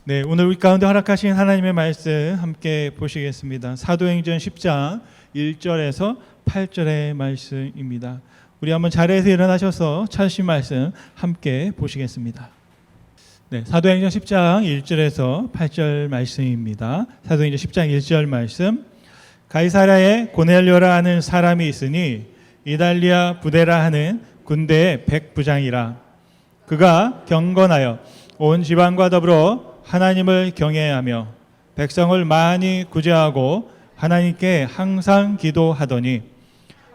네, 오늘 우리 가운데 허락하신 하나님의 말씀 함께 보시겠습니다. 사도행전 10장 1절에서 8절의 말씀입니다. 우리 한번 자리에서 일어나셔서 찾으신 말씀 함께 보시겠습니다. 네, 사도행전 10장 1절에서 8절 말씀입니다. 사도행전 10장 1절 말씀. 가이사랴에 고넬료라 하는 사람이 있으니 이달리아 부데라 하는 군대의 백부장이라. 그가 경건하여 온 지방과 더불어 하나님을 경외하며 백성을 많이 구제하고 하나님께 항상 기도하더니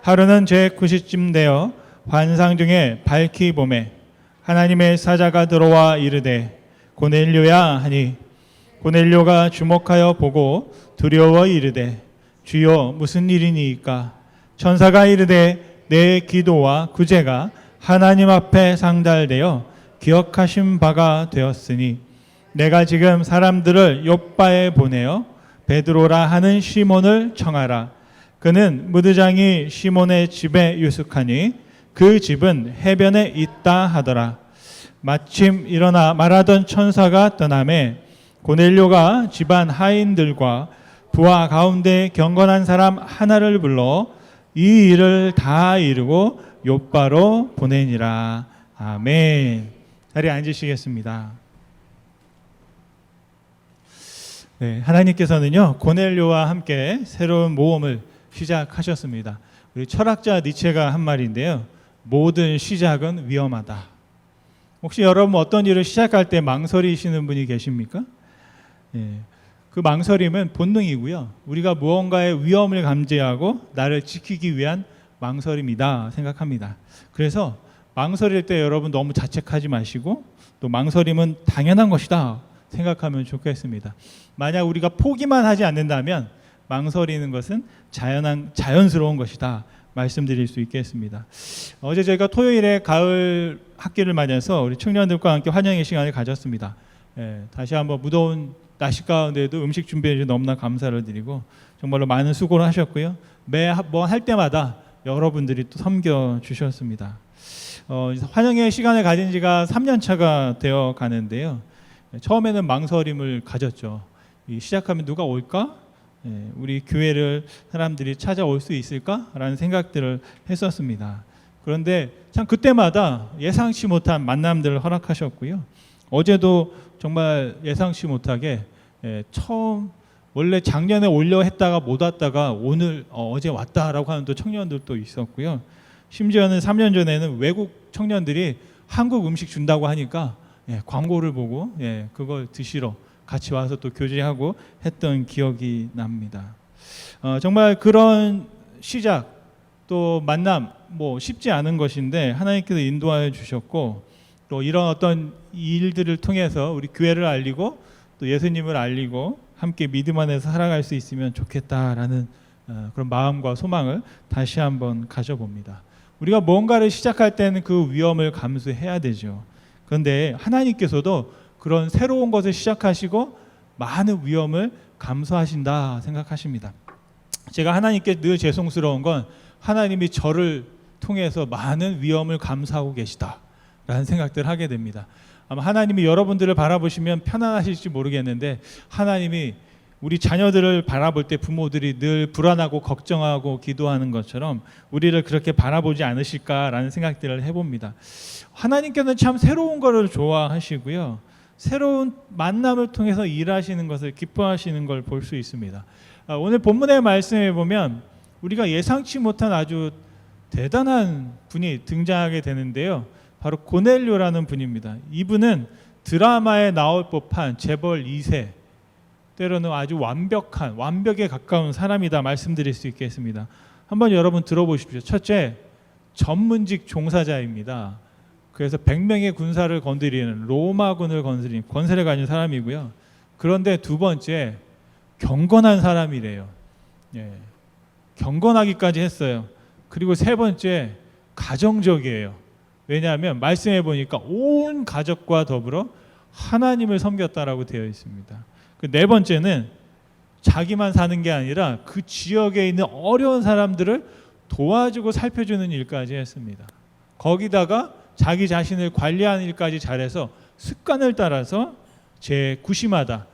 하루는 제9시쯤 되어 환상 중에 밝히 보매 하나님의 사자가 들어와 이르되 고넬료야 하니 고넬료가 주목하여 보고 두려워 이르되 주여 무슨 일이니이까. 천사가 이르되 내 기도와 구제가 하나님 앞에 상달되어 기억하신 바가 되었으니 내가 지금 사람들을 욥바에 보내어 베드로라 하는 시몬을 청하라. 그는 무드장이 시몬의 집에 유숙하니 그 집은 해변에 있다 하더라. 마침 일어나 말하던 천사가 떠나매 고넬료가 집안 하인들과 부하 가운데 경건한 사람 하나를 불러 이 일을 다 이루고 욥바로 보내니라. 아멘. 자리에 앉으시겠습니다. 네, 하나님께서는요 고넬료와 함께 새로운 모험을 시작하셨습니다. 우리 철학자 니체가 한 말인데요, 모든 시작은 위험하다. 혹시 여러분 어떤 일을 시작할 때 망설이시는 분이 계십니까? 네, 그 망설임은 본능이고요, 우리가 무언가의 위험을 감지하고 나를 지키기 위한 망설임이다 생각합니다. 그래서 망설일 때 여러분 너무 자책하지 마시고 또 망설임은 당연한 것이다 생각하면 좋겠습니다. 만약 우리가 포기만 하지 않는다면 망설이는 것은 자연스러운 것이다 말씀드릴 수 있겠습니다. 어제 저희가 토요일에 가을 학기를 맞아서 우리 청년들과 함께 환영의 시간을 가졌습니다. 다시 한번 무더운 날씨 가운데도 음식 준비해 주셔서 너무나 감사를 드리고 정말로 많은 수고를 하셨고요. 뭐 할 때마다 여러분들이 또 섬겨 주셨습니다. 환영의 시간을 가진 지가 3년 차가 되어 가는데요. 처음에는 망설임을 가졌죠. 시작하면 누가 올까? 우리 교회를 사람들이 찾아올 수 있을까라는 생각들을 했었습니다. 그런데 참 그때마다 예상치 못한 만남들을 허락하셨고요. 어제도 정말 예상치 못하게 처음 원래 작년에 오려 했다가 못 왔다가 오늘 어제 왔다라고 하는 또 청년들도 있었고요. 심지어는 3년 전에는 외국 청년들이 한국 음식 준다고 하니까 광고를 보고 그걸 드시러 같이 와서 또 교제하고 했던 기억이 납니다. 정말 그런 시작 또 만남 쉽지 않은 것인데 하나님께서 인도하여 주셨고 또 이런 어떤 일들을 통해서 우리 교회를 알리고 또 예수님을 알리고 함께 믿음 안에서 살아갈 수 있으면 좋겠다라는 그런 마음과 소망을 다시 한번 가져봅니다. 우리가 뭔가를 시작할 때는 그 위험을 감수해야 되죠. 그런데 하나님께서도 그런 새로운 것을 시작하시고 많은 위험을 감수하신다 생각하십니다. 제가 하나님께 늘 죄송스러운 건 하나님이 저를 통해서 많은 위험을 감수하고 계시다라는 생각들을 하게 됩니다. 아마 하나님이 여러분들을 바라보시면 편안하실지 모르겠는데 하나님이 우리 자녀들을 바라볼 때 부모들이 늘 불안하고 걱정하고 기도하는 것처럼 우리를 그렇게 바라보지 않으실까라는 생각들을 해봅니다. 하나님께서는 참 새로운 것을 좋아하시고요, 새로운 만남을 통해서 일하시는 것을 기뻐하시는 걸 볼 수 있습니다. 오늘 본문의 말씀에 보면 우리가 예상치 못한 아주 대단한 분이 등장하게 되는데요, 바로 고넬료라는 분입니다. 이분은 드라마에 나올 법한 재벌 2세, 때로는 아주 완벽에 가까운 사람이다 말씀드릴 수 있겠습니다. 한번 여러분 들어보십시오. 첫째, 전문직 종사자입니다. 그래서 100명의 군사를 건드리는 로마군을 건드리는 권세를 가진 사람이고요. 그런데 두 번째, 경건한 사람이래요. 경건하기까지 했어요. 그리고 세 번째, 가정적이에요. 왜냐하면 말씀해 보니까 온 가족과 더불어 하나님을 섬겼다라고 되어 있습니다. 그 네 번째는 자기만 사는 게 아니라 그 지역에 있는 어려운 사람들을 도와주고 살펴주는 일까지 했습니다. 거기다가 자기 자신을 관리하는 일까지 잘해서 습관을 따라서 제 구시마다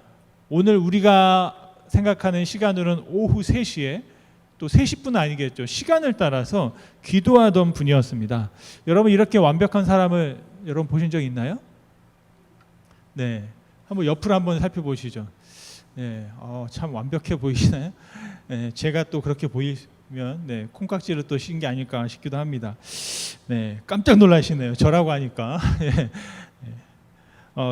오늘 우리가 생각하는 시간으로는 오후 3시에 또 3시뿐 아니겠죠. 시간을 따라서 기도하던 분이었습니다. 여러분 이렇게 완벽한 사람을 여러분 보신 적 있나요? 네, 한번 옆으로 한번 살펴보시죠. 네, 참 완벽해 보이시나요? 네, 제가 또 그렇게 보이면 네, 콩깍지를 또 씌운 게 아닐까 싶기도 합니다. 네, 깜짝 놀라시네요. 저라고 하니까. 네.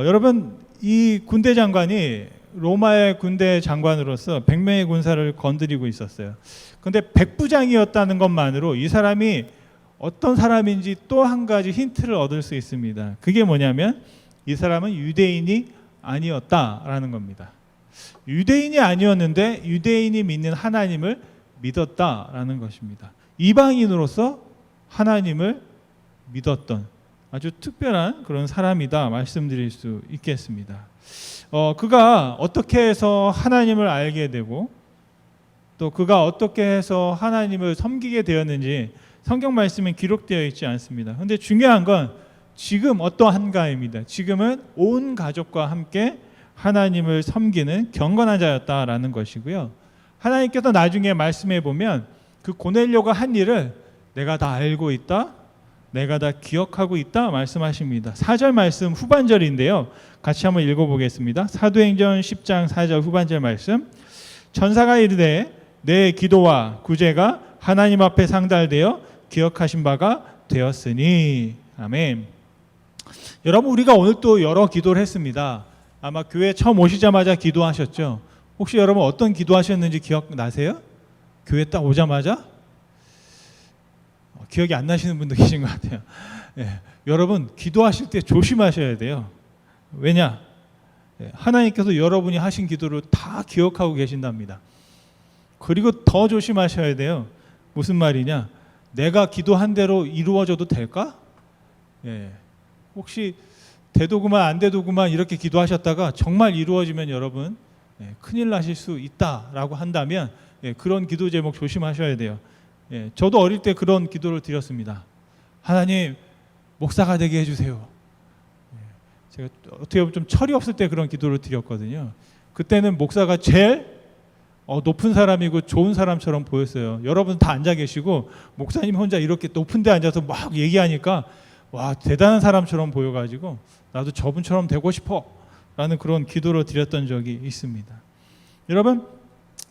여러분 이 군대 장관이 로마의 군대 장관으로서 100명의 군사를 건드리고 있었어요. 근데 백부장이었다는 것만으로 이 사람이 어떤 사람인지 또 한 가지 힌트를 얻을 수 있습니다. 그게 뭐냐면 이 사람은 유대인이 아니었다라는 겁니다. 유대인이 아니었는데 유대인이 믿는 하나님을 믿었다라는 것입니다. 이방인으로서 하나님을 믿었던 아주 특별한 그런 사람이다 말씀드릴 수 있겠습니다. 그가 어떻게 해서 하나님을 알게 되고 또 그가 어떻게 해서 하나님을 섬기게 되었는지 성경 말씀에 기록되어 있지 않습니다. 그런데 중요한 건 지금 어떠한가입니다. 지금은 온 가족과 함께 하나님을 섬기는 경건한 자였다라는 것이고요. 하나님께서 나중에 말씀해 보면 그 고넬료가 한 일을 내가 다 알고 있다, 내가 다 기억하고 있다 말씀하십니다. 4절 말씀 후반절인데요. 같이 한번 읽어보겠습니다. 사도행전 10장 4절 후반절 말씀. 천사가 이르되 내 기도와 구제가 하나님 앞에 상달되어 기억하신 바가 되었으니. 아멘. 여러분 우리가 오늘 또 여러 기도를 했습니다. 아마 교회 처음 오시자마자 기도하셨죠. 혹시 여러분 어떤 기도하셨는지 기억나세요? 교회 딱 오자마자? 기억이 안 나시는 분도 계신 것 같아요. 예, 여러분 기도하실 때 조심하셔야 돼요. 왜냐? 하나님께서 여러분이 하신 기도를 다 기억하고 계신답니다. 그리고 더 조심하셔야 돼요. 무슨 말이냐? 내가 기도한 대로 이루어져도 될까? 예, 혹시 되도구만 안 되도구만 이렇게 기도하셨다가 정말 이루어지면 여러분 큰일 나실 수 있다라고 한다면 그런 기도 제목 조심하셔야 돼요. 저도 어릴 때 그런 기도를 드렸습니다. 하나님 목사가 되게 해주세요. 제가 어떻게 보면 좀 철이 없을 때 그런 기도를 드렸거든요. 그때는 목사가 제일 높은 사람이고 좋은 사람처럼 보였어요. 여러분 다 앉아 계시고 목사님 혼자 이렇게 높은 데 앉아서 막 얘기하니까 와 대단한 사람처럼 보여가지고 나도 저분처럼 되고 싶어 라는 그런 기도를 드렸던 적이 있습니다. 여러분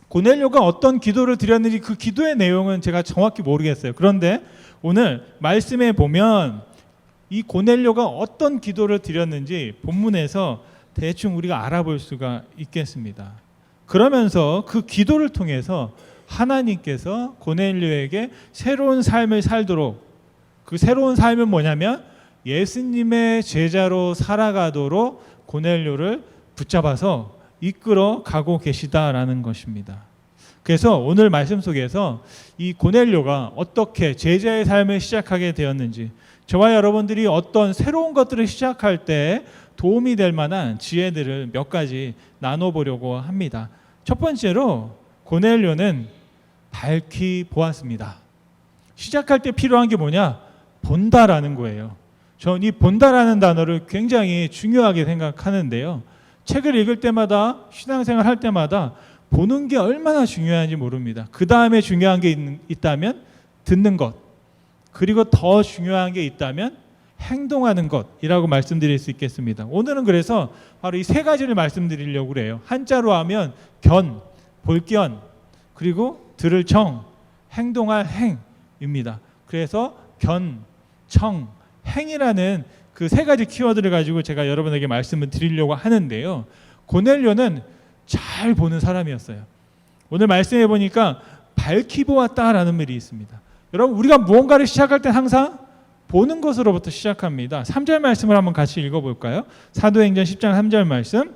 고넬료가 어떤 기도를 드렸는지 그 기도의 내용은 제가 정확히 모르겠어요. 그런데 오늘 말씀에 보면 이 고넬료가 어떤 기도를 드렸는지 본문에서 대충 우리가 알아볼 수가 있겠습니다. 그러면서 그 기도를 통해서 하나님께서 고넬료에게 새로운 삶을 살도록, 그 새로운 삶은 뭐냐면 예수님의 제자로 살아가도록 고넬료를 붙잡아서 이끌어 가고 계시다라는 것입니다. 그래서 오늘 말씀 속에서 이 고넬료가 어떻게 제자의 삶을 시작하게 되었는지, 저와 여러분들이 어떤 새로운 것들을 시작할 때 도움이 될 만한 지혜들을 몇 가지 나눠보려고 합니다. 첫 번째로 고넬료는 밝히 보았습니다. 시작할 때 필요한 게 뭐냐? 본다라는 거예요. 전 이 본다라는 단어를 굉장히 중요하게 생각하는데요. 책을 읽을 때마다, 신앙생활 할 때마다 보는 게 얼마나 중요한지 모릅니다. 그 다음에 중요한 게 있다면 듣는 것, 그리고 더 중요한 게 있다면 행동하는 것이라고 말씀드릴 수 있겠습니다. 오늘은 그래서 바로 이 세 가지를 말씀드리려고 그래요. 한자로 하면 견, 볼견, 그리고 들을 청, 행동할 행입니다. 그래서 견, 청, 행이라는 그 세 가지 키워드를 가지고 제가 여러분에게 말씀을 드리려고 하는데요. 고넬료는 잘 보는 사람이었어요. 오늘 말씀해 보니까 밝히 보았다라는 말이 있습니다. 여러분 우리가 무언가를 시작할 때 항상 보는 것으로부터 시작합니다. 3절 말씀을 한번 같이 읽어볼까요? 사도행전 10장 3절 말씀.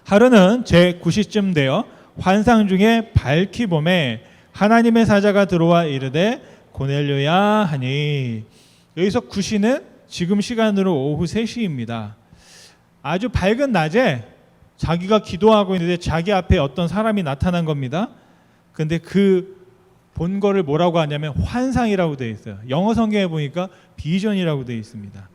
하루는 제9시쯤 되어 환상 중에 밝히 보매 하나님의 사자가 들어와 이르되 고넬료야 하니. 여기서 9시는 지금 시간으로 오후 3시입니다. 아주 밝은 낮에 자기가 기도하고 있는데 자기 앞에 어떤 사람이 나타난 겁니다. 근데 그 본 거를 뭐라고 하냐면 환상이라고 되어 있어요. 영어 성경에 보니까 비전이라고 되어 있습니다.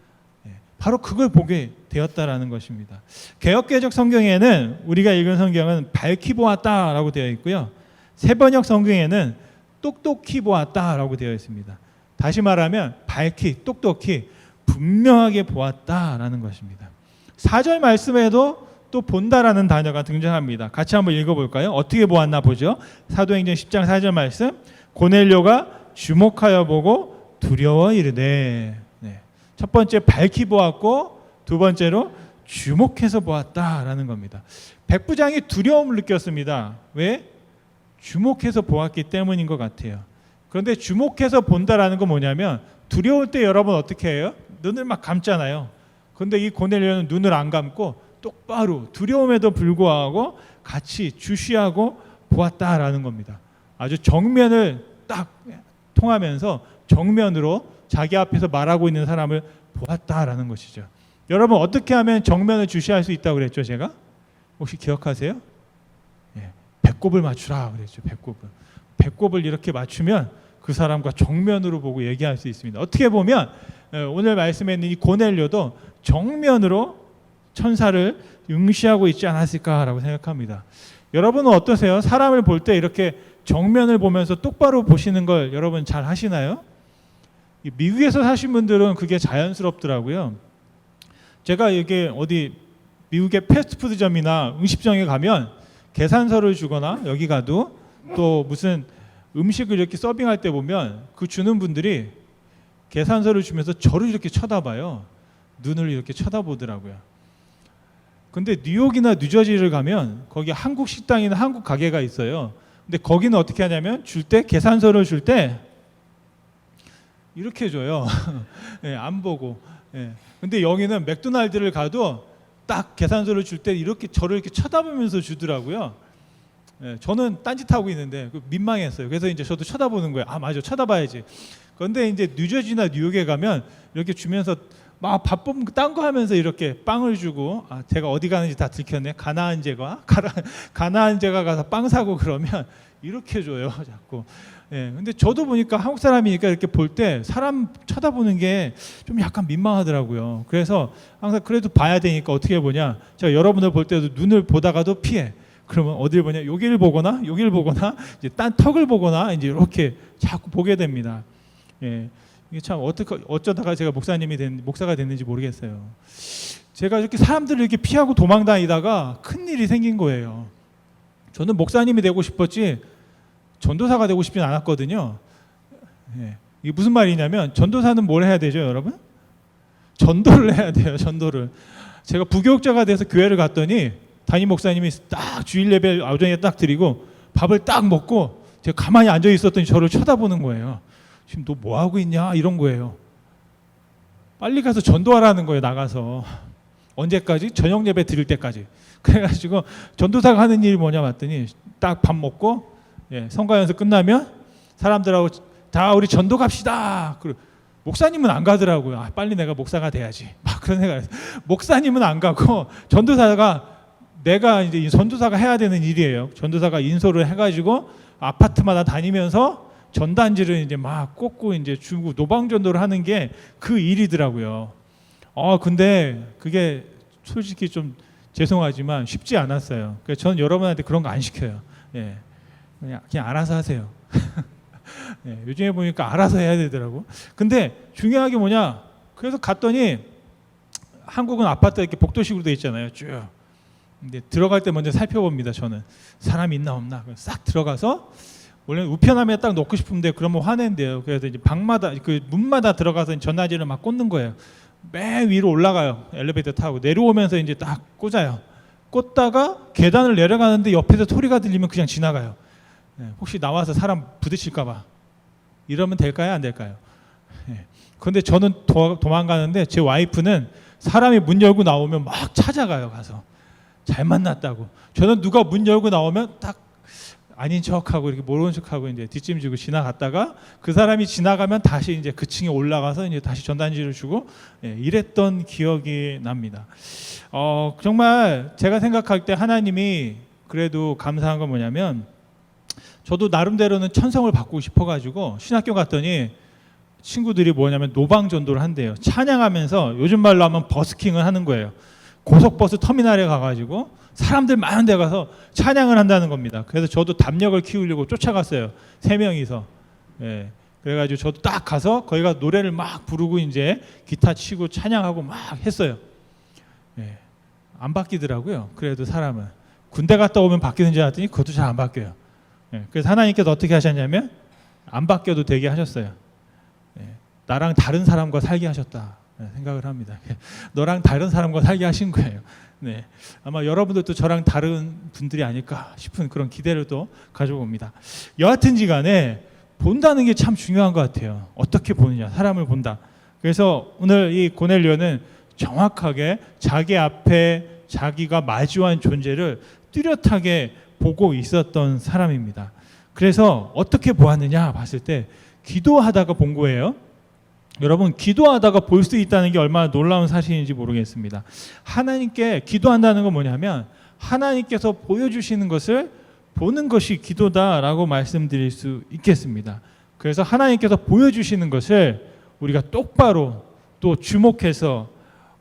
바로 그걸 보게 되었다라는 것입니다. 개역개적 성경에는 우리가 읽은 성경은 밝히 보았다라고 되어 있고요. 새번역 성경에는 똑똑히 보았다라고 되어 있습니다. 다시 말하면 밝히, 똑똑히, 분명하게 보았다라는 것입니다. 4절 말씀에도 또 본다라는 단어가 등장합니다. 같이 한번 읽어볼까요? 어떻게 보았나 보죠. 사도행전 10장 4절 말씀. 고넬료가 주목하여 보고 두려워 이르되. 네. 첫 번째 밝히 보았고 두 번째로 주목해서 보았다라는 겁니다. 백부장이 두려움을 느꼈습니다. 왜? 주목해서 보았기 때문인 것 같아요. 그런데 주목해서 본다라는 건 뭐냐면 두려울 때 여러분 어떻게 해요? 눈을 막 감잖아요. 그런데 이 고넬료는 눈을 안 감고 똑바로 두려움에도 불구하고 같이 주시하고 보았다라는 겁니다. 아주 정면을 딱 통하면서 정면으로 자기 앞에서 말하고 있는 사람을 보았다라는 것이죠. 여러분 어떻게 하면 정면을 주시할 수 있다고 그랬죠? 제가 혹시 기억하세요? 배꼽을 맞추라 그랬죠. 배꼽을 이렇게 맞추면 그 사람과 정면으로 보고 얘기할 수 있습니다. 어떻게 보면 오늘 말씀에 있는 이 고넬료도 정면으로 천사를 응시하고 있지 않았을까라고 생각합니다. 여러분은 어떠세요? 사람을 볼 때 이렇게 정면을 보면서 똑바로 보시는 걸 여러분 잘 하시나요? 미국에서 사신 분들은 그게 자연스럽더라고요. 제가 이게 어디 미국의 패스트푸드점이나 음식점에 가면 계산서를 주거나 여기 가도 또 무슨 음식을 이렇게 서빙할 때 보면 그 주는 분들이 계산서를 주면서 저를 이렇게 쳐다봐요. 눈을 이렇게 쳐다보더라고요. 근데 뉴욕이나 뉴저지를 가면 거기 한국 식당이나 한국 가게가 있어요. 근데 거기는 어떻게 하냐면 줄 때 계산서를 줄 때 이렇게 줘요. 네, 안 보고. 네. 근데 여기는 맥도날드를 가도 딱 계산서를 줄 때 이렇게 저를 이렇게 쳐다보면서 주더라고요. 네, 저는 딴짓하고 있는데 민망했어요. 그래서 이제 저도 쳐다보는 거예요. 아 맞아, 쳐다봐야지. 그런데 이제 뉴저지나 뉴욕에 가면 이렇게 주면서 막 바쁜 딴 거 하면서 이렇게 빵을 주고, 아 제가 어디 가는지 다 들켰네. 가나안 제가 가서 빵 사고 그러면 이렇게 줘요 자꾸. 예, 근데 저도 보니까 한국 사람이니까 이렇게 볼 때 사람 쳐다보는 게 좀 약간 민망하더라고요. 그래서 항상 그래도 봐야 되니까 어떻게 보냐, 제가 여러분을 볼 때도 눈을 보다가도 피해. 그러면 어딜 보냐, 여기를 보거나 이제 딴 턱을 보거나 이제 이렇게 자꾸 보게 됩니다. 예, 이게 참 어쩌다가 제가 목사가 됐는지 모르겠어요. 제가 이렇게 사람들을 이렇게 피하고 도망다니다가 큰 일이 생긴 거예요. 저는 목사님이 되고 싶었지 전도사가 되고 싶진 않았거든요. 예. 이게 무슨 말이냐면 전도사는 뭘 해야 되죠, 여러분? 전도를 해야 돼요. 전도를. 제가 부교육자가 돼서 교회를 갔더니 담임 목사님이 딱 주일 예배 오전에 딱 드리고 밥을 딱 먹고 제가 가만히 앉아 있었더니 저를 쳐다보는 거예요. 지금 너 뭐 하고 있냐 이런 거예요. 빨리 가서 전도하라는 거예요. 나가서. 언제까지? 저녁 예배 드릴 때까지. 그래가지고 전도사가 하는 일이 뭐냐 봤더니 딱 밥 먹고 성가 연습 끝나면 사람들하고 다 우리 전도 갑시다. 그리고 목사님은 안 가더라고요. 아, 빨리 내가 목사가 돼야지. 막 그런 생각을 했어요. 목사님은 안 가고 내가 이제 전도사가 해야 되는 일이에요. 전도사가 인솔을 해가지고 아파트마다 다니면서 전단지를 이제 막 꽂고 이제 주고 노방전도를 하는 게 그 일이더라고요. 근데 그게 솔직히 좀 죄송하지만 쉽지 않았어요. 그래서 저는 여러분한테 그런 거 안 시켜요. 예. 그냥 알아서 하세요. 예, 요즘에 보니까 알아서 해야 되더라고. 근데 중요한 게 뭐냐? 그래서 갔더니 한국은 아파트 이렇게 복도식으로 돼 있잖아요. 쭉. 근데 들어갈 때 먼저 살펴봅니다. 저는 사람이 있나 없나. 싹 들어가서 원래 우편함에 딱 놓고 싶은데 그러면 화낸대요. 그래서 이제 방마다 그 문마다 들어가서 전화지를 막 꽂는 거예요. 맨 위로 올라가요. 엘리베이터 타고 내려오면서 이제 딱 꽂아요. 꽂다가 계단을 내려가는데 옆에서 소리가 들리면 그냥 지나가요. 혹시 나와서 사람 부딪힐까봐. 이러면 될까요? 안 될까요? 그런데 저는 도망가는데 제 와이프는 사람이 문 열고 나오면 막 찾아가요. 가서 잘 만났다고. 저는 누가 문 열고 나오면 딱 아닌 척하고 이렇게 모르는 척하고 이제 뒷짐지고 지나갔다가 그 사람이 지나가면 다시 이제 그 층에 올라가서 이제 다시 전단지를 주고 이랬던 기억이 납니다. 정말 제가 생각할 때 하나님이 그래도 감사한 건 뭐냐면 저도 나름대로는 천성을 바꾸고 싶어가지고 신학교 갔더니 친구들이 뭐냐면 노방전도를 한대요. 찬양하면서 요즘 말로 하면 버스킹을 하는 거예요. 고속버스 터미널에 가가지고 사람들 많은 데 가서 찬양을 한다는 겁니다. 그래서 저도 담력을 키우려고 쫓아갔어요. 3명이서. 예. 그래가지고 저도 딱 가서 거기가 노래를 막 부르고 이제 기타 치고 찬양하고 막 했어요. 예. 안 바뀌더라고요. 그래도 사람은 군대 갔다 오면 바뀌는 줄 알았더니 그것도 잘 안 바뀌어요. 예. 그래서 하나님께서 어떻게 하셨냐면 안 바뀌어도 되게 하셨어요. 예. 나랑 다른 사람과 살게 하셨다 생각을 합니다. 너랑 다른 사람과 살게 하신 거예요. 네. 아마 여러분들도 저랑 다른 분들이 아닐까 싶은 그런 기대를 또 가져봅니다. 여하튼지 간에 본다는 게 참 중요한 것 같아요. 어떻게 보느냐, 사람을 본다. 그래서 오늘 이 고넬료는 정확하게 자기 앞에 자기가 마주한 존재를 뚜렷하게 보고 있었던 사람입니다. 그래서 어떻게 보았느냐 봤을 때 기도하다가 본 거예요. 여러분, 기도하다가 볼 수 있다는 게 얼마나 놀라운 사실인지 모르겠습니다. 하나님께 기도한다는 건 뭐냐면 하나님께서 보여주시는 것을 보는 것이 기도다라고 말씀드릴 수 있겠습니다. 그래서 하나님께서 보여주시는 것을 우리가 똑바로 또 주목해서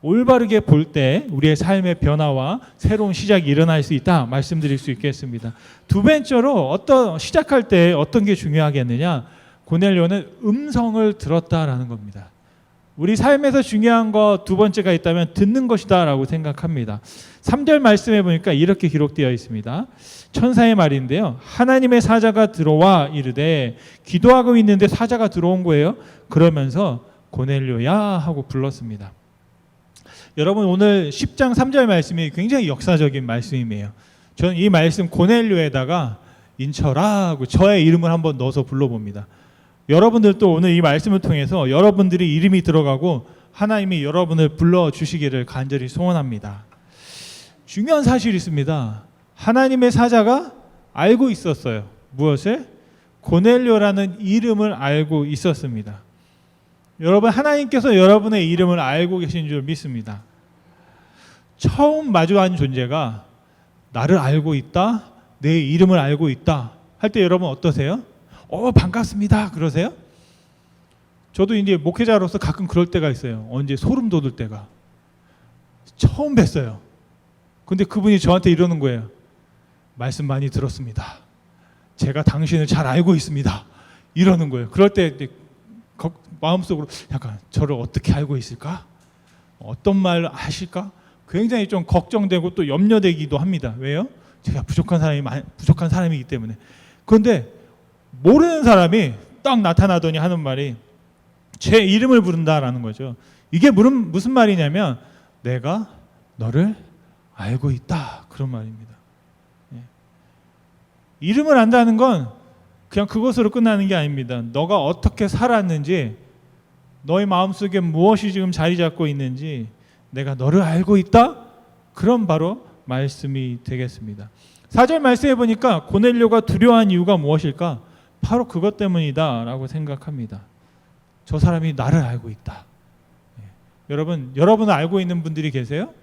올바르게 볼 때 우리의 삶의 변화와 새로운 시작이 일어날 수 있다 말씀드릴 수 있겠습니다. 두 번째로 시작할 때 어떤 게 중요하겠느냐? 고넬료는 음성을 들었다라는 겁니다. 우리 삶에서 중요한 거 두 번째가 있다면 듣는 것이다라고 생각합니다. 3절 말씀에 보니까 이렇게 기록되어 있습니다. 천사의 말인데요. 하나님의 사자가 들어와 이르되, 기도하고 있는데 사자가 들어온 거예요. 그러면서 고넬료야 하고 불렀습니다. 여러분, 오늘 10장 3절 말씀이 굉장히 역사적인 말씀이에요. 저는 이 말씀 고넬료에다가 인철아 하고 저의 이름을 한번 넣어서 불러봅니다. 여러분들도 오늘 이 말씀을 통해서 여러분들이 이름이 들어가고 하나님이 여러분을 불러주시기를 간절히 소원합니다. 중요한 사실이 있습니다. 하나님의 사자가 알고 있었어요. 무엇을? 고넬료라는 이름을 알고 있었습니다. 여러분, 하나님께서 여러분의 이름을 알고 계신 줄 믿습니다. 처음 마주한 존재가 나를 알고 있다, 내 이름을 알고 있다 할 때 여러분 어떠세요? 반갑습니다 그러세요? 저도 이제 목회자로서 가끔 그럴 때가 있어요. 언제 소름 돋을 때가. 처음 뵀어요. 근데 그분이 저한테 이러는 거예요. 말씀 많이 들었습니다. 제가 당신을 잘 알고 있습니다. 이러는 거예요. 그럴 때 마음속으로 약간 저를 어떻게 알고 있을까? 어떤 말을 하실까? 굉장히 좀 걱정되고 또 염려되기도 합니다. 왜요? 제가 부족한 사람이기 때문에. 그런데 모르는 사람이 딱 나타나더니 하는 말이 제 이름을 부른다라는 거죠. 이게 무슨 말이냐면 내가 너를 알고 있다 그런 말입니다. 예. 이름을 안다는 건 그냥 그것으로 끝나는 게 아닙니다. 너가 어떻게 살았는지, 너의 마음속에 무엇이 지금 자리 잡고 있는지 내가 너를 알고 있다? 그런 바로 말씀이 되겠습니다. 4절 말씀해 보니까 고넬료가 두려워한 이유가 무엇일까? 바로 그것 때문이다 라고 생각합니다. 저 사람이 나를 알고 있다. 예. 여러분을 알고 있는 분들이 계세요?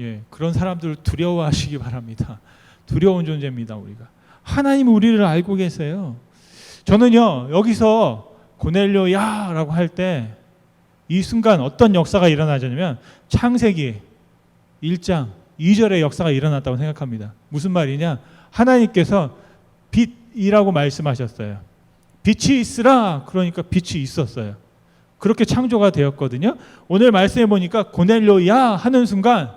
예, 그런 사람들을 두려워하시기 바랍니다. 두려운 존재입니다. 우리가. 하나님이 우리를 알고 계세요. 저는요, 여기서 고넬료야 라고 할 때 이 순간 어떤 역사가 일어나냐면 창세기 1장 2절의 역사가 일어났다고 생각합니다. 무슨 말이냐? 하나님께서 빛이라고 말씀하셨어요. 빛이 있으라, 그러니까 빛이 있었어요. 그렇게 창조가 되었거든요. 오늘 말씀해 보니까 고넬료야 하는 순간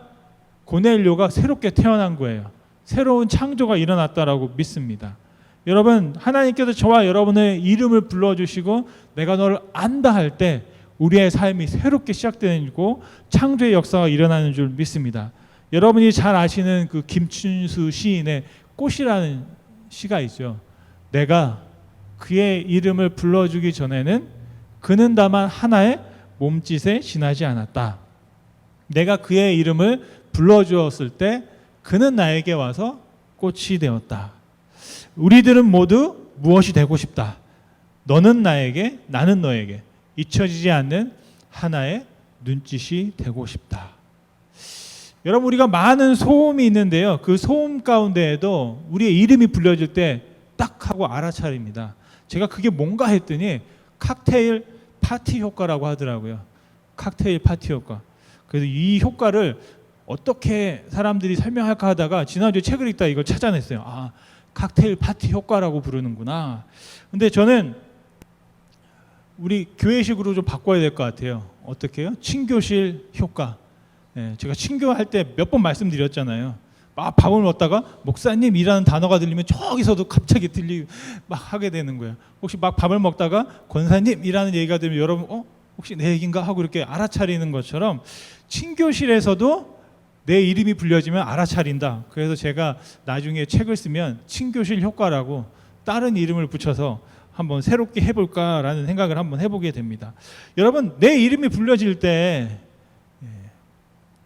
고넬료가 새롭게 태어난 거예요. 새로운 창조가 일어났다라고 믿습니다. 여러분, 하나님께서 저와 여러분의 이름을 불러주시고 내가 너를 안다 할 때 우리의 삶이 새롭게 시작되고 창조의 역사가 일어나는 줄 믿습니다. 여러분이 잘 아시는 그 김춘수 시인의 꽃이라는 시가 있죠. 내가 그의 이름을 불러주기 전에는 그는 다만 하나의 몸짓에 지나지 않았다. 내가 그의 이름을 불러주었을 때 그는 나에게 와서 꽃이 되었다. 우리들은 모두 무엇이 되고 싶다. 너는 나에게, 나는 너에게 잊혀지지 않는 하나의 눈짓이 되고 싶다. 여러분, 우리가 많은 소음이 있는데요. 그 소음 가운데에도 우리의 이름이 불려질 때 딱 하고 알아차립니다. 제가 그게 뭔가 했더니 칵테일 파티 효과라고 하더라고요. 칵테일 파티 효과. 그래서 이 효과를 어떻게 사람들이 설명할까 하다가 지난주에 책을 읽다 이걸 찾아냈어요. 아, 칵테일 파티 효과라고 부르는구나. 근데 저는 우리 교회식으로 좀 바꿔야 될 것 같아요. 어떻게 해요? 친교실 효과. 제가 친교할 때 몇 번 말씀드렸잖아요. 막 밥을 먹다가 목사님이라는 단어가 들리면 저기서도 갑자기 막 하게 되는 거예요. 혹시 막 밥을 먹다가 권사님이라는 얘기가 들리면 여러분 혹시 내 얘기인가 하고 이렇게 알아차리는 것처럼 친교실에서도 내 이름이 불려지면 알아차린다. 그래서 제가 나중에 책을 쓰면 친교실 효과라고 다른 이름을 붙여서 한번 새롭게 해볼까라는 생각을 한번 해보게 됩니다. 여러분, 내 이름이 불려질 때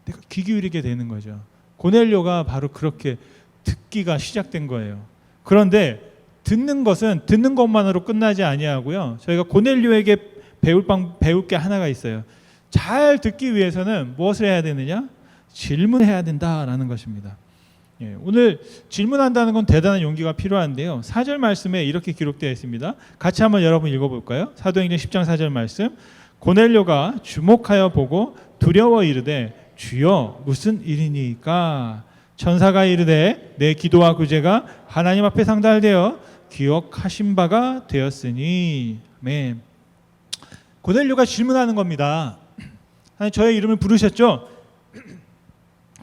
내가 귀 기울이게 되는 거죠. 고넬료가 바로 그렇게 듣기가 시작된 거예요. 그런데 듣는 것은 듣는 것만으로 끝나지 아니하고요. 저희가 고넬료에게 배울 게 하나가 있어요. 잘 듣기 위해서는 무엇을 해야 되느냐? 질문해야 된다라는 것입니다. 오늘 질문한다는 건 대단한 용기가 필요한데요. 4절 말씀에 이렇게 기록되어 있습니다. 같이 한번 여러분 읽어볼까요? 사도행전 10장 4절 말씀. 고넬료가 주목하여 보고 두려워 이르되 주여 무슨 일이니까? 천사가 이르되 내 기도와 구제가 하나님 앞에 상달되어 기억하신 바가 되었으니. 아멘. 고넬료가 질문하는 겁니다. 하나님, 저의 이름을 부르셨죠?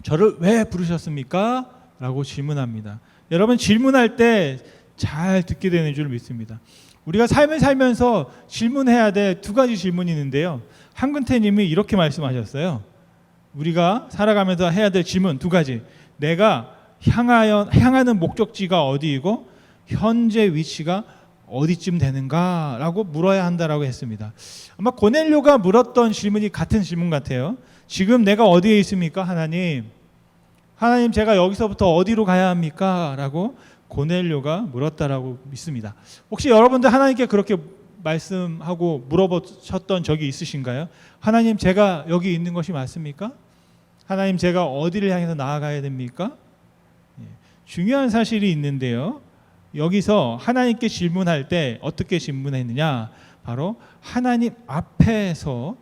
저를 왜 부르셨습니까? 라고 질문합니다. 여러분, 질문할 때 잘 듣게 되는 줄 믿습니다. 우리가 삶을 살면서 질문해야 될 두 가지 질문이 있는데요. 한근태 님이 이렇게 말씀하셨어요. 우리가 살아가면서 해야 될 질문 두 가지. 내가 향하는 목적지가 어디이고 현재 위치가 어디쯤 되는가라고 물어야 한다라고 했습니다. 아마 고넬료가 물었던 질문이 같은 질문 같아요. 지금 내가 어디에 있습니까? 하나님, 제가 여기서부터 어디로 가야 합니까? 라고 고넬료가 물었다라고 믿습니다. 혹시 여러분들 하나님께 그렇게 말씀하고 물어보셨던 적이 있으신가요? 하나님, 제가 여기 있는 것이 맞습니까? 하나님, 제가 어디를 향해서 나아가야 됩니까? 중요한 사실이 있는데요. 여기서 하나님께 질문할 때 어떻게 질문했느냐? 바로 하나님 앞에서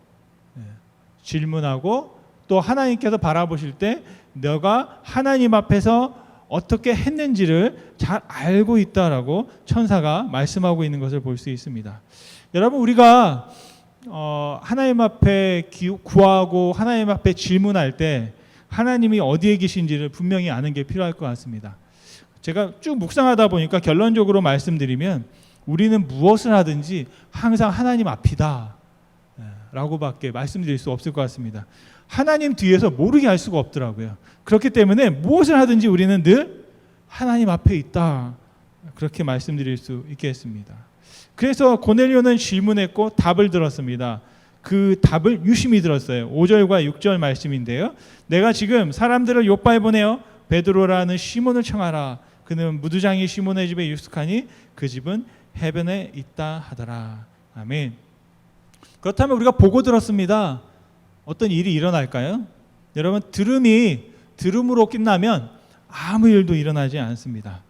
질문하고 또 하나님께서 바라보실 때 너가 하나님 앞에서 어떻게 했는지를 잘 알고 있다라고 천사가 말씀하고 있는 것을 볼 수 있습니다. 여러분, 우리가 하나님 앞에 구하고 하나님 앞에 질문할 때 하나님이 어디에 계신지를 분명히 아는 게 필요할 것 같습니다. 제가 쭉 묵상하다 보니까 결론적으로 말씀드리면 우리는 무엇을 하든지 항상 하나님 앞이다 라고밖에 말씀드릴 수 없을 것 같습니다. 하나님 뒤에서 모르게 할 수가 없더라고요. 그렇기 때문에 무엇을 하든지 우리는 늘 하나님 앞에 있다, 그렇게 말씀드릴 수 있겠습니다. 그래서 고넬료는 질문했고 답을 들었습니다. 그 답을 유심히 들었어요. 5절과 6절 말씀인데요. 내가 지금 사람들을 요바에 보내어 베드로라는 시몬을 청하라. 그는 무두장이 시몬의 집에 유숙하니 그 집은 해변에 있다 하더라. 아멘. 그렇다면 우리가 보고 들었습니다. 어떤 일이 일어날까요? 여러분, 들음으로 끝나면 아무 일도 일어나지 않습니다.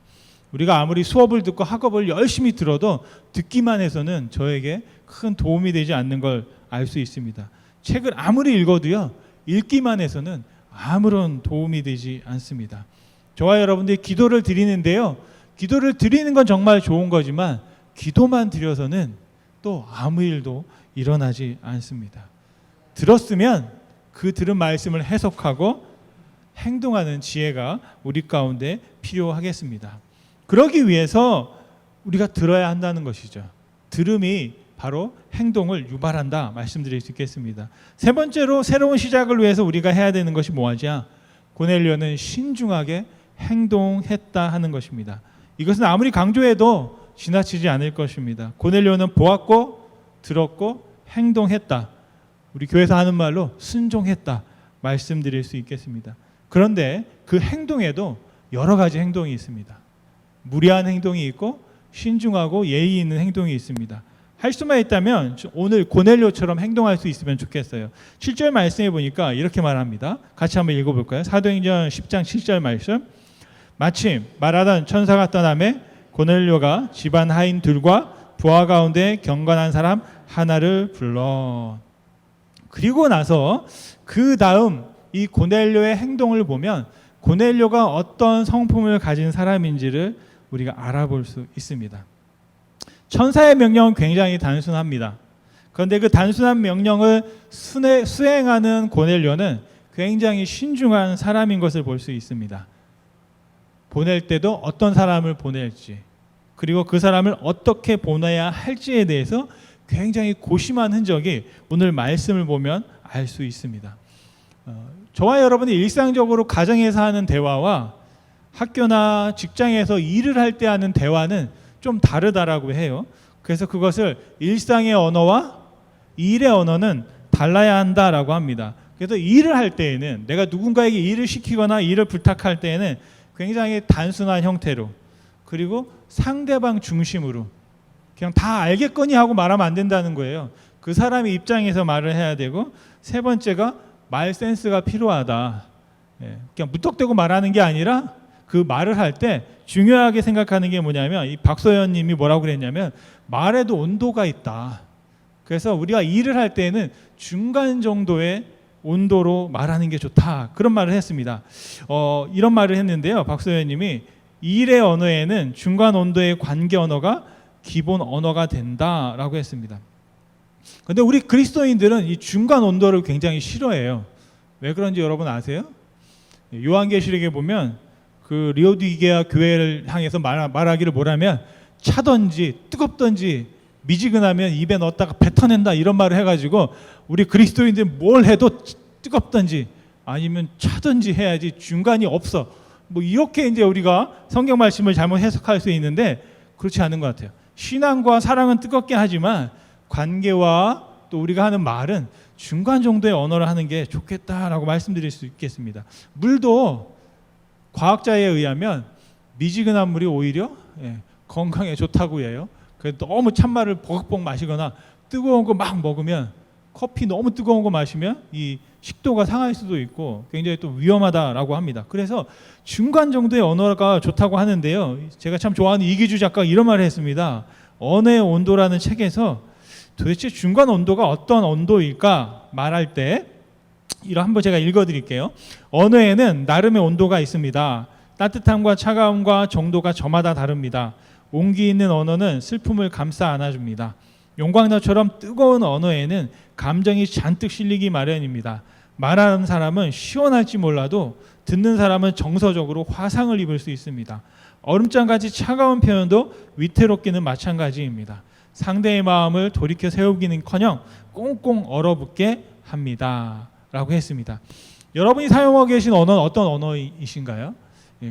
우리가 아무리 수업을 듣고 학업을 열심히 들어도 듣기만 해서는 저에게 큰 도움이 되지 않는 걸 알 수 있습니다. 책을 아무리 읽어도요, 읽기만 해서는 아무런 도움이 되지 않습니다. 저와 여러분들이 기도를 드리는데요, 기도를 드리는 건 정말 좋은 거지만 기도만 드려서는 또 아무 일도 일어나지 않습니다. 들었으면 그 들은 말씀을 해석하고 행동하는 지혜가 우리 가운데 필요하겠습니다. 그러기 위해서 우리가 들어야 한다는 것이죠. 들음이 바로 행동을 유발한다 말씀드릴 수 있겠습니다. 세 번째로 새로운 시작을 위해서 우리가 해야 되는 것이 뭐하냐? 고넬료는 신중하게 행동했다 하는 것입니다. 이것은 아무리 강조해도 지나치지 않을 것입니다. 고넬료는 보았고 들었고 행동했다. 우리 교회에서 하는 말로 순종했다 말씀드릴 수 있겠습니다. 그런데 그 행동에도 여러 가지 행동이 있습니다. 무리한 행동이 있고 신중하고 예의 있는 행동이 있습니다. 할 수만 있다면 오늘 고넬료처럼 행동할 수 있으면 좋겠어요. 7절 말씀해 보니까 이렇게 말합니다. 같이 한번 읽어볼까요? 사도행전 10장 7절 말씀. 마침 말하던 천사가 떠나매 고넬료가 집안 하인들과 부하 가운데 경건한 사람 하나를 불러. 그리고 나서 그 다음 이 고넬료의 행동을 보면 고넬료가 어떤 성품을 가진 사람인지를 우리가 알아볼 수 있습니다. 천사의 명령은 굉장히 단순합니다. 그런데 그 단순한 명령을 수행하는 고넬료는 굉장히 신중한 사람인 것을 볼 수 있습니다. 보낼 때도 어떤 사람을 보낼지, 그리고 그 사람을 어떻게 보내야 할지에 대해서 굉장히 고심한 흔적이 오늘 말씀을 보면 알 수 있습니다. 저와 여러분이 일상적으로 가정에서 하는 대화와 학교나 직장에서 일을 할 때 하는 대화는 좀 다르다라고 해요. 그래서 그것을 일상의 언어와 일의 언어는 달라야 한다라고 합니다. 그래서 일을 할 때에는, 내가 누군가에게 일을 시키거나 일을 부탁할 때에는 굉장히 단순한 형태로, 그리고 상대방 중심으로, 그냥 다 알겠거니 하고 말하면 안 된다는 거예요. 그 사람의 입장에서 말을 해야 되고, 세 번째가 말 센스가 필요하다. 그냥 무턱대고 말하는 게 아니라 그 말을 할 때 중요하게 생각하는 게 뭐냐면, 이 박소연 님이 뭐라고 그랬냐면 말에도 온도가 있다. 그래서 우리가 일을 할 때는 중간 정도의 온도로 말하는 게 좋다, 그런 말을 했습니다. 이런 말을 했는데요, 박소연 님이 일의 언어에는 중간 온도의 관계 언어가 기본 언어가 된다라고 했습니다. 그런데 우리 그리스도인들은 이 중간 온도를 굉장히 싫어해요. 왜 그런지 여러분 아세요? 요한계시록에 보면 그 리오디게아 교회를 향해서 말하기를 뭐라면, 차든지 뜨겁든지 미지근하면 입에 넣었다가 뱉어낸다, 이런 말을 해가지고 우리 그리스도인들 뭘 해도 뜨겁든지 아니면 차든지 해야지 중간이 없어, 뭐 이렇게 이제 우리가 성경 말씀을 잘못 해석할 수 있는데 그렇지 않은 것 같아요. 신앙과 사랑은 뜨겁게 하지만 관계와 또 우리가 하는 말은 중간 정도의 언어를 하는 게 좋겠다라고 말씀드릴 수 있겠습니다. 물도 과학자에 의하면 미지근한 물이 오히려 건강에 좋다고 해요. 그래서 너무 찬물을 버벅버벅 마시거나 뜨거운 거 막 먹으면, 커피 너무 뜨거운 거 마시면 이 식도가 상할 수도 있고 굉장히 또 위험하다라고 합니다. 그래서 중간 정도의 언어가 좋다고 하는데요, 제가 참 좋아하는 이기주 작가가 이런 말을 했습니다. 언어의 온도라는 책에서 도대체 중간 온도가 어떤 온도일까 말할 때, 이런 한번 제가 읽어드릴게요. 언어에는 나름의 온도가 있습니다. 따뜻함과 차가움과 정도가 저마다 다릅니다. 온기 있는 언어는 슬픔을 감싸 안아줍니다. 용광로처럼 뜨거운 언어에는 감정이 잔뜩 실리기 마련입니다. 말하는 사람은 시원할지 몰라도 듣는 사람은 정서적으로 화상을 입을 수 있습니다. 얼음장같이 차가운 표현도 위태롭기는 마찬가지입니다. 상대의 마음을 돌이켜 세우기는커녕 꽁꽁 얼어붙게 합니다, 라고 했습니다. 여러분이 사용하고 계신 언어는 어떤 언어이신가요?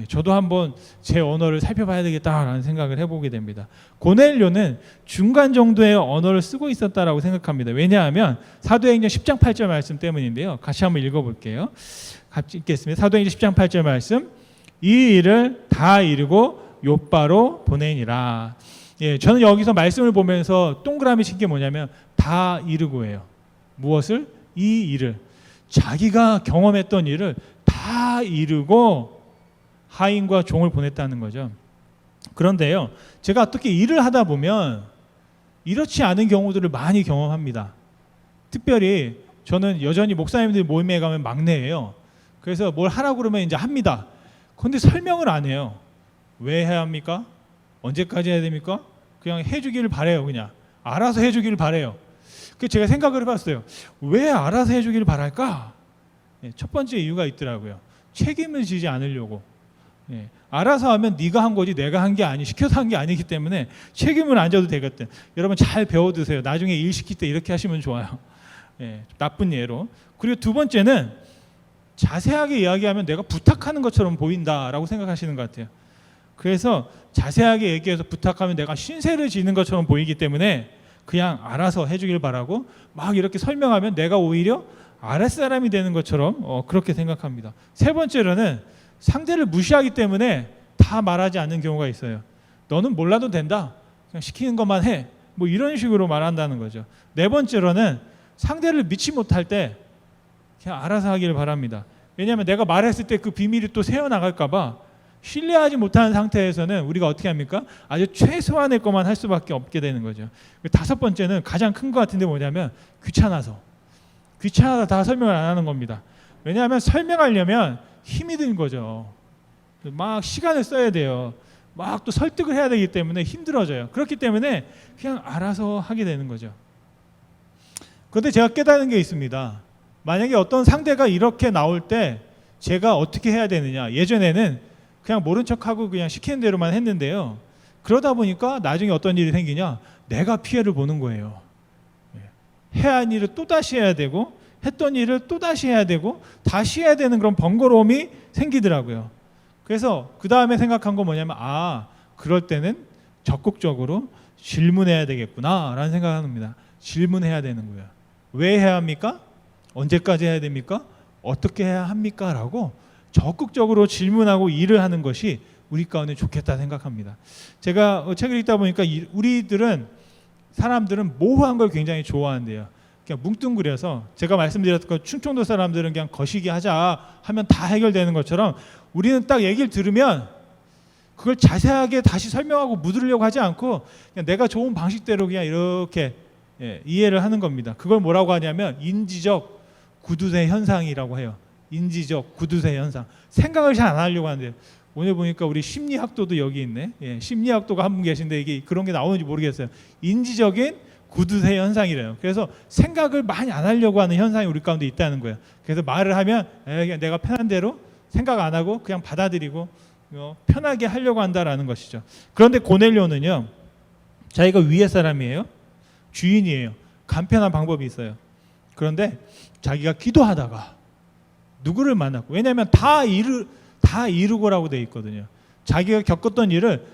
저도 한번 제 언어를 살펴봐야 되겠다라는 생각을 해보게 됩니다. 고넬료는 중간 정도의 언어를 쓰고 있었다라고 생각합니다. 왜냐하면 사도행전 10장 8절 말씀 때문인데요. 같이 한번 읽어볼게요. 같이 읽겠습니다. 사도행전 10장 8절 말씀. 이 일을 다 이루고 요바로 보내니라. 저는 여기서 말씀을 보면서 동그라미 친 게 뭐냐면 다 이루고예요. 무엇을? 이 일을. 자기가 경험했던 일을 다 이루고 하인과 종을 보냈다는 거죠. 그런데요, 제가 어떻게 일을 하다 보면 이렇지 않은 경우들을 많이 경험합니다. 특별히 저는 여전히 목사님들 모임에 가면 막내예요. 그래서 뭘 하라고 그러면 이제 합니다. 그런데 설명을 안 해요. 왜 해야 합니까? 언제까지 해야 됩니까? 그냥 해주기를 바래요. 그냥 알아서 해주기를 바래요. 그래서 제가 생각을 해봤어요. 왜 알아서 해주기를 바랄까? 첫 번째 이유가 있더라고요. 책임을 지지 않으려고. 알아서 하면 네가 한 거지 내가 한 게 아니, 시켜서 한 게 아니기 때문에 책임을 안 져도 되거든. 여러분 잘 배워두세요. 나중에 일 시킬 때 이렇게 하시면 좋아요. 나쁜 예로. 그리고 두 번째는 자세하게 이야기하면 내가 부탁하는 것처럼 보인다라고 생각하시는 것 같아요. 그래서 자세하게 얘기해서 부탁하면 내가 신세를 지는 것처럼 보이기 때문에 그냥 알아서 해주길 바라고 막 이렇게 설명하면 내가 오히려 아랫사람이 되는 것처럼 그렇게 생각합니다. 세 번째로는 상대를 무시하기 때문에 다 말하지 않는 경우가 있어요. 너는 몰라도 된다. 그냥 시키는 것만 해. 뭐 이런 식으로 말한다는 거죠. 네 번째로는 상대를 믿지 못할 때 그냥 알아서 하기를 바랍니다. 왜냐하면 내가 말했을 때 그 비밀이 또 새어나갈까 봐 신뢰하지 못하는 상태에서는 우리가 어떻게 합니까? 아주 최소한의 것만 할 수밖에 없게 되는 거죠. 다섯 번째는 가장 큰 것 같은데 뭐냐면 귀찮아서 다 설명을 안 하는 겁니다. 왜냐하면 설명하려면 힘이 든 거죠. 막 시간을 써야 돼요. 막 또 설득을 해야 되기 때문에 힘들어져요. 그렇기 때문에 그냥 알아서 하게 되는 거죠. 그런데 제가 깨달은 게 있습니다. 만약에 어떤 상대가 이렇게 나올 때 제가 어떻게 해야 되느냐. 예전에는 그냥 모른 척하고 그냥 시키는 대로만 했는데요. 그러다 보니까 나중에 어떤 일이 생기냐. 내가 피해를 보는 거예요. 해야 할 일을 또다시 해야 되고 했던 일을 또다시 해야 되고 다시 해야 되는 그런 번거로움이 생기더라고요. 그래서 그 다음에 생각한 건 뭐냐면 그럴 때는 적극적으로 질문해야 되겠구나 라는 생각을 합니다. 질문해야 되는 거예요. 왜 해야 합니까? 언제까지 해야 됩니까? 어떻게 해야 합니까? 라고 적극적으로 질문하고 일을 하는 것이 우리 가운데 좋겠다 생각합니다. 제가 책을 읽다 보니까 사람들은 모호한 걸 굉장히 좋아한대요. 그냥 뭉뚱그려서 제가 말씀드렸던 것 충청도 사람들은 그냥 거시기 하자 하면 다 해결되는 것처럼 우리는 딱 얘기를 들으면 그걸 자세하게 다시 설명하고 묻으려고 하지 않고 그냥 내가 좋은 방식대로 그냥 이렇게 이해를 하는 겁니다. 그걸 뭐라고 하냐면 인지적 구두쇠 현상이라고 해요. 인지적 구두쇠 현상. 생각을 잘 안 하려고 하는데요. 오늘 보니까 우리 심리학도도 여기 있네. 심리학도가 한 분 계신데 이게 그런 게 나오는지 모르겠어요. 인지적인 구두쇠 현상이래요. 그래서 생각을 많이 안 하려고 하는 현상이 우리 가운데 있다는 거예요. 그래서 말을 하면 그냥 내가 편한 대로 생각 안 하고 그냥 받아들이고 편하게 하려고 한다라는 것이죠. 그런데 고넬료는요. 자기가 위의 사람이에요. 주인이에요. 간편한 방법이 있어요. 그런데 자기가 기도하다가 누구를 만났고 왜냐하면 다 이루고라고 되어 있거든요. 자기가 겪었던 일을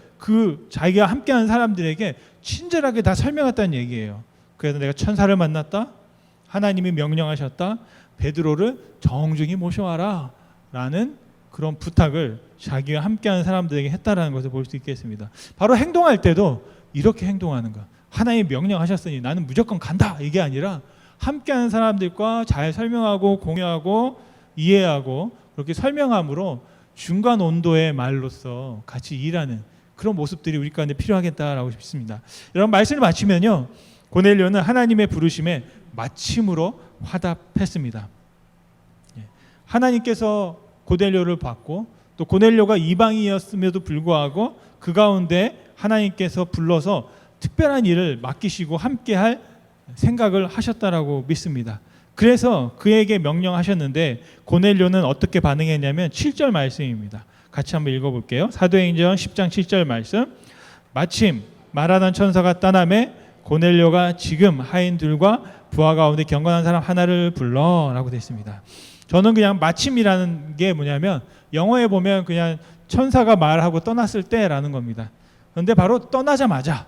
자기가 함께하는 사람들에게 친절하게 다 설명했다는 얘기예요. 그래서 내가 천사를 만났다. 하나님이 명령하셨다. 베드로를 정중히 모셔와라 라는 그런 부탁을 자기와 함께하는 사람들에게 했다라는 것을 볼 수 있겠습니다. 바로 행동할 때도 이렇게 행동하는 거. 하나님이 명령하셨으니 나는 무조건 간다 이게 아니라 함께하는 사람들과 잘 설명하고 공유하고 이해하고 그렇게 설명함으로 중간 온도의 말로서 같이 일하는 그런 모습들이 우리 가운데 필요하겠다라고 싶습니다. 여러분 말씀을 마치면요. 고넬료는 하나님의 부르심에 마침으로 화답했습니다. 하나님께서 고넬료를 받고 또 고넬료가 이방인이었음에도 불구하고 그 가운데 하나님께서 불러서 특별한 일을 맡기시고 함께할 생각을 하셨다라고 믿습니다. 그래서 그에게 명령하셨는데 고넬료는 어떻게 반응했냐면 7절 말씀입니다. 같이 한번 읽어볼게요. 사도행전 10장 7절 말씀. 마침 말하던 천사가 떠나매 고넬료가 지금 하인들과 부하 가운데 경건한 사람 하나를 불러라고 되어 있습니다. 저는 그냥 마침이라는 게 뭐냐면 영어에 보면 그냥 천사가 말하고 떠났을 때라는 겁니다. 그런데 바로 떠나자마자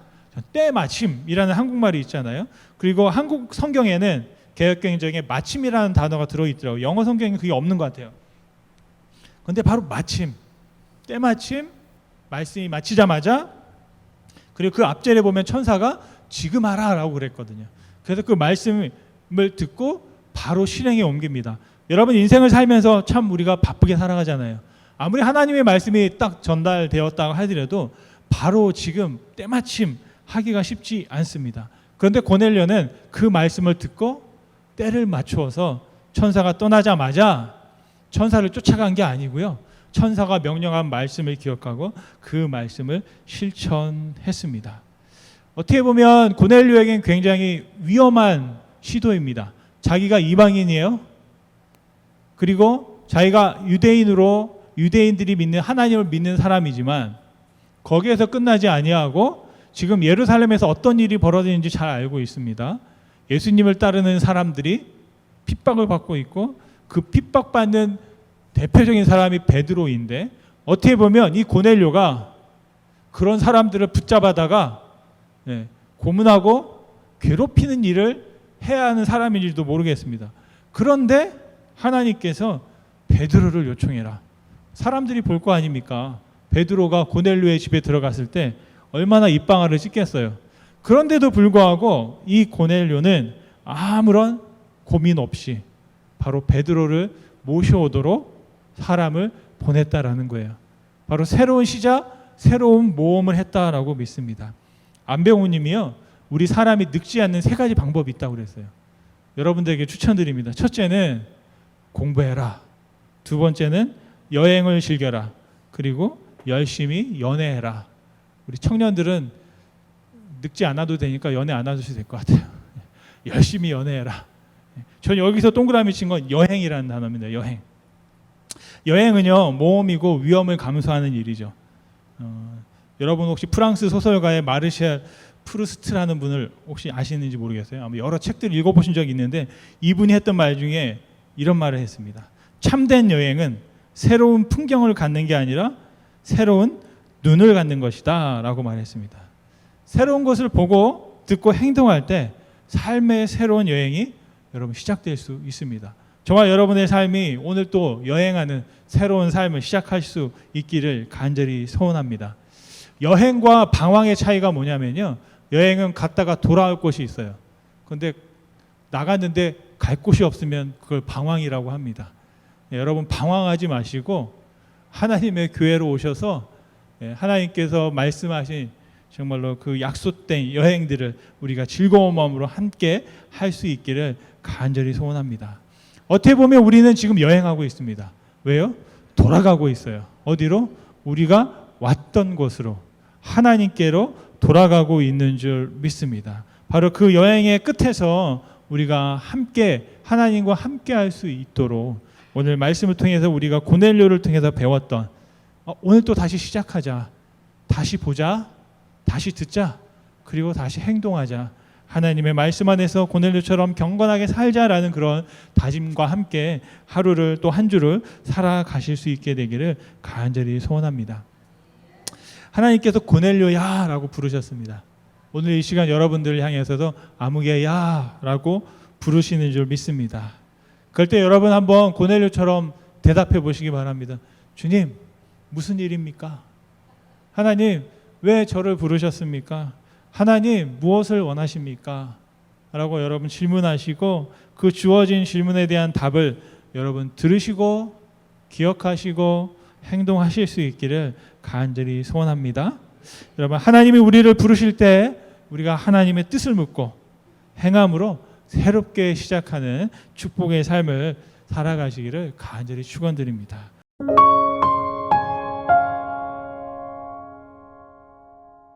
때마침이라는 한국말이 있잖아요. 그리고 한국 성경에는 개역개정에 마침이라는 단어가 들어있더라고요. 영어 성경에 그게 없는 것 같아요. 그런데 바로 마침, 때마침, 말씀이 마치자마자 그리고 그 앞절에 보면 천사가 지금 하라라고 그랬거든요. 그래서 그 말씀을 듣고 바로 실행에 옮깁니다. 여러분 인생을 살면서 참 우리가 바쁘게 살아가잖아요. 아무리 하나님의 말씀이 딱 전달되었다고 하더라도 바로 지금 때마침 하기가 쉽지 않습니다. 그런데 고넬료는 그 말씀을 듣고 때를 맞추어서 천사가 떠나자마자 천사를 쫓아간 게 아니고요. 천사가 명령한 말씀을 기억하고 그 말씀을 실천했습니다. 어떻게 보면 고넬료에겐 굉장히 위험한 시도입니다. 자기가 이방인이에요. 그리고 자기가 유대인들이 믿는 하나님을 믿는 사람이지만 거기에서 끝나지 아니하고 지금 예루살렘에서 어떤 일이 벌어지는지 잘 알고 있습니다. 예수님을 따르는 사람들이 핍박을 받고 있고 그 핍박받는 대표적인 사람이 베드로인데 어떻게 보면 이 고넬료가 그런 사람들을 붙잡아다가 고문하고 괴롭히는 일을 해야 하는 사람인지도 모르겠습니다. 그런데 하나님께서 베드로를 요청해라. 사람들이 볼 거 아닙니까? 베드로가 고넬료의 집에 들어갔을 때 얼마나 입방아를 찢겠어요. 그런데도 불구하고 이 고넬료는 아무런 고민 없이 바로 베드로를 모셔오도록 사람을 보냈다라는 거예요. 바로 새로운 시작, 새로운 모험을 했다라고 믿습니다. 안병우님이요, 우리 사람이 늙지 않는 3가지 방법이 있다고 그랬어요. 여러분들에게 추천드립니다. 첫째는 공부해라. 두 번째는 여행을 즐겨라. 그리고 열심히 연애해라. 우리 청년들은 늙지 않아도 되니까 연애 안 하셔도 될 것 같아요. 열심히 연애해라. 전 여기서 동그라미 친 건 여행이라는 단어입니다. 여행. 여행은요, 모험이고 위험을 감수하는 일이죠. 여러분 혹시 프랑스 소설가의 마르셀 프루스트라는 분을 혹시 아시는지 모르겠어요. 아마 여러 책들을 읽어보신 적이 있는데 이분이 했던 말 중에 이런 말을 했습니다. 참된 여행은 새로운 풍경을 갖는 게 아니라 새로운 눈을 갖는 것이다 라고 말했습니다. 새로운 것을 보고 듣고 행동할 때 삶의 새로운 여행이 여러분 시작될 수 있습니다. 저와 여러분의 삶이 오늘 또 여행하는 새로운 삶을 시작할 수 있기를 간절히 소원합니다. 여행과 방황의 차이가 뭐냐면요, 여행은 갔다가 돌아올 곳이 있어요. 그런데 나갔는데 갈 곳이 없으면 그걸 방황이라고 합니다. 여러분 방황하지 마시고 하나님의 교회로 오셔서 하나님께서 말씀하신 정말로 그 약속된 여행들을 우리가 즐거운 마음으로 함께 할 수 있기를 간절히 소원합니다. 어떻게 보면 우리는 지금 여행하고 있습니다. 왜요? 돌아가고 있어요. 어디로? 우리가 왔던 곳으로, 하나님께로 돌아가고 있는 줄 믿습니다. 바로 그 여행의 끝에서 우리가 함께 하나님과 함께 할 수 있도록 오늘 말씀을 통해서 우리가 고넬료를 통해서 배웠던 오늘 또 다시 시작하자, 다시 보자, 다시 듣자, 그리고 다시 행동하자, 하나님의 말씀 안에서 고넬료처럼 경건하게 살자라는 그런 다짐과 함께 하루를 또 한 주를 살아가실 수 있게 되기를 간절히 소원합니다. 하나님께서 고넬료야 라고 부르셨습니다. 오늘 이 시간 여러분들을 향해서도 아무개야 라고 부르시는 줄 믿습니다. 그럴 때 여러분 한번 고넬료처럼 대답해 보시기 바랍니다. 주님, 무슨 일입니까? 하나님, 왜 저를 부르셨습니까? 하나님, 무엇을 원하십니까? 라고 여러분 질문하시고 그 주어진 질문에 대한 답을 여러분 들으시고 기억하시고 행동하실 수 있기를 간절히 소원합니다. 여러분, 하나님이 우리를 부르실 때 우리가 하나님의 뜻을 묻고 행함으로 새롭게 시작하는 축복의 삶을 살아가시기를 간절히 축원드립니다.